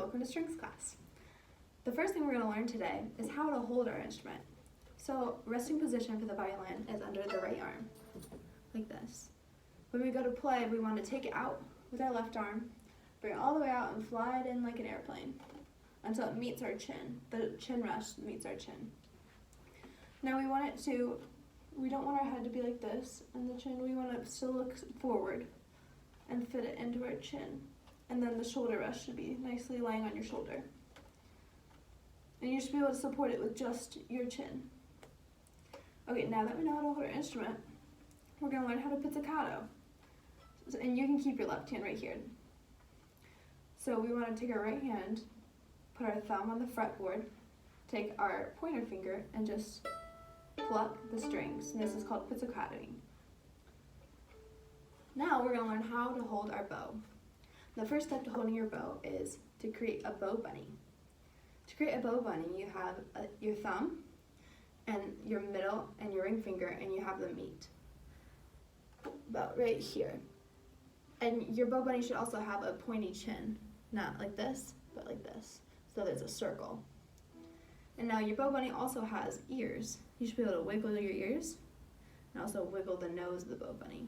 welcome to strings class. The first thing we're going to learn today is how to hold our instrument. So resting position for the violin is under the right arm, like this. When we go to play, we want to take it out with our left arm, bring it all the way out and fly it in like an airplane until it meets our chin. The chin rest meets our chin. Now we don't want our head to be like this and the chin, we want to still look forward and fit it into our chin. And then the shoulder rest should be nicely laying on your shoulder. And you should be able to support it with just your chin. Okay, now that we know how to hold our instrument, we're going to learn how to pizzicato. And you can keep your left hand right here. So we want to take our right hand, put our thumb on the fretboard, take our pointer finger, and just pluck the strings. And this is called pizzicatoing. Now we're going to learn how to hold our bow. The first step to holding your bow is to create a bow bunny. To create a bow bunny, you have your thumb and your middle and your ring finger, and you have them meet about right here. And your bow bunny should also have a pointy chin, not like this, but like this, so there's a circle. And now your bow bunny also has ears. You should be able to wiggle your ears and also wiggle the nose of the bow bunny.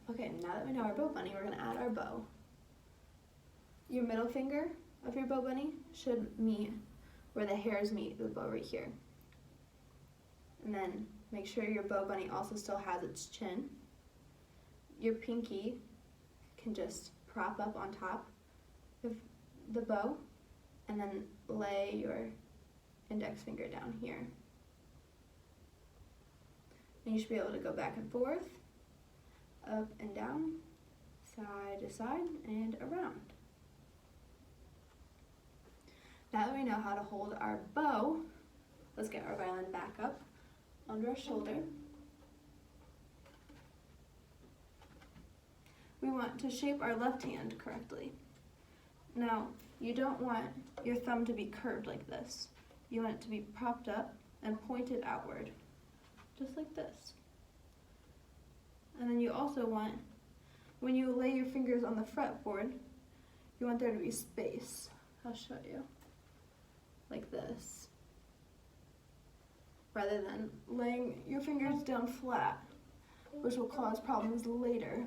Okay, now that we know our bow bunny, we're going to add our bow. Your middle finger of your bow bunny should meet where the hairs meet the bow right here. And then make sure your bow bunny also still has its chin. Your pinky can just prop up on top of the bow and then lay your index finger down here. And you should be able to go back and forth, up and down, side to side, and around. Now that we know how to hold our bow, let's get our violin back up under our shoulder. We want to shape our left hand correctly. Now, you don't want your thumb to be curved like this. You want it to be propped up and pointed outward, just like this. And then you also want, when you lay your fingers on the fretboard, you want there to be space. I'll show you. Like this. Rather than laying your fingers down flat, which will cause problems later.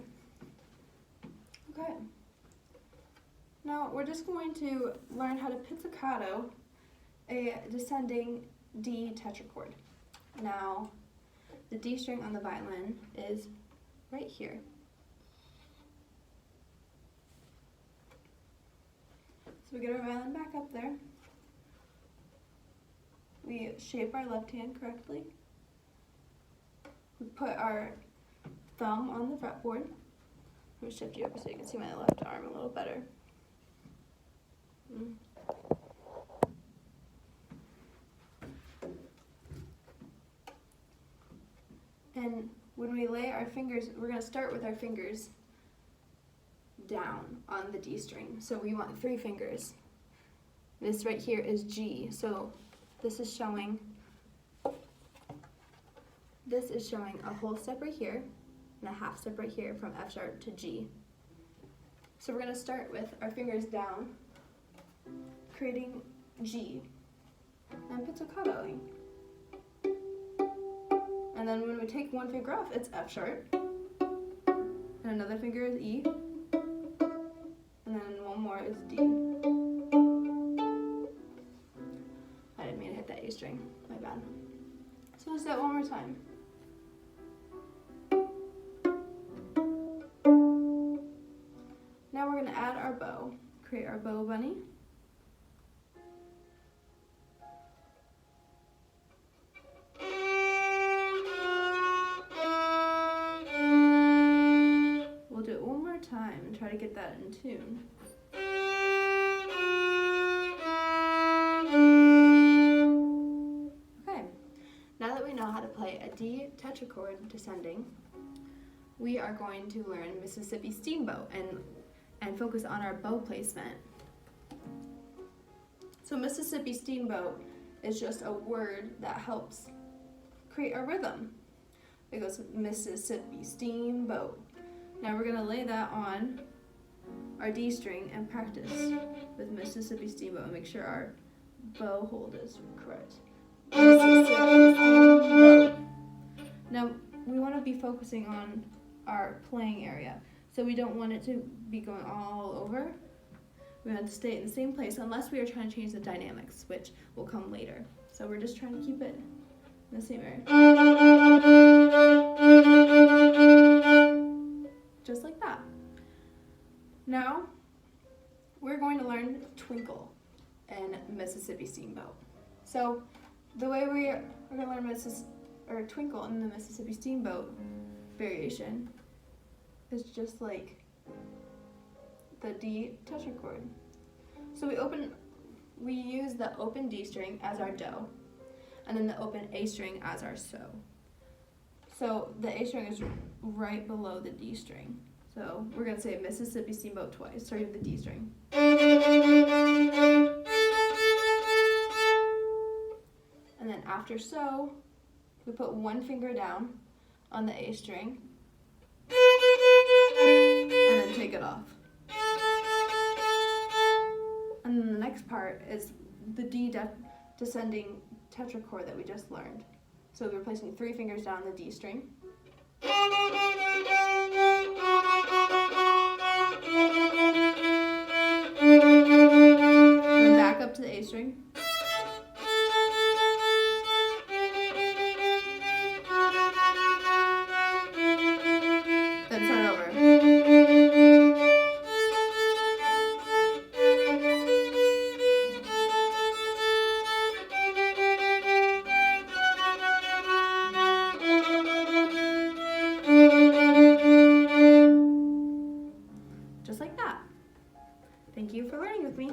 Okay. Now we're just going to learn how to pizzicato a descending D tetrachord. Now, the D string on the violin is right here. So we get our violin back up there. We shape our left hand correctly. We put our thumb on the fretboard. Let me shift you up so you can see my left arm a little better. And when we lay our fingers, we're going to start with our fingers down on the D string. So we want 3 fingers. This right here is G. So this is showing a whole step right here and a half step right here from F sharp to G. So we're going to start with our fingers down, creating G and pizzicatoing. And then when we take one finger off, it's F sharp, and another finger is E, and then one more is D. I didn't mean to hit that A string, my bad. So let's do that one more time. Now we're going to add our bow, create our bow bunny. We'll do it one more time and try to get that in tune. Okay, now that we know how to play a D tetrachord descending, we are going to learn Mississippi Steamboat and focus on our bow placement. So Mississippi Steamboat is just a word that helps create a rhythm. It goes Mississippi Steamboat. Now we're going to lay that on our D string and practice with Mississippi Steamboat and make sure our bow hold is correct. Mississippi Steamboat. Now, we want to be focusing on our playing area, so we don't want it to be going all over. We want it to stay in the same place unless we are trying to change the dynamics, which will come later. So we're just trying to keep it in the same area. Just like that. Now, we're going to learn Twinkle in Mississippi Steamboat. So the way we're going to learn Twinkle in the Mississippi Steamboat variation is just like the D tetrachord. So we use the open D string as our do, and then the open A string as our so. So the A string is right below the D string. So we're going to say Mississippi Steamboat twice, starting with the D string. And then after so, we put one finger down on the A string, and then take it off. And then the next part is the D descending tetrachord that we just learned. So we're placing 3 fingers down on the D string. And then back up to the A string. Then start over. Just like that. Thank you for learning with me.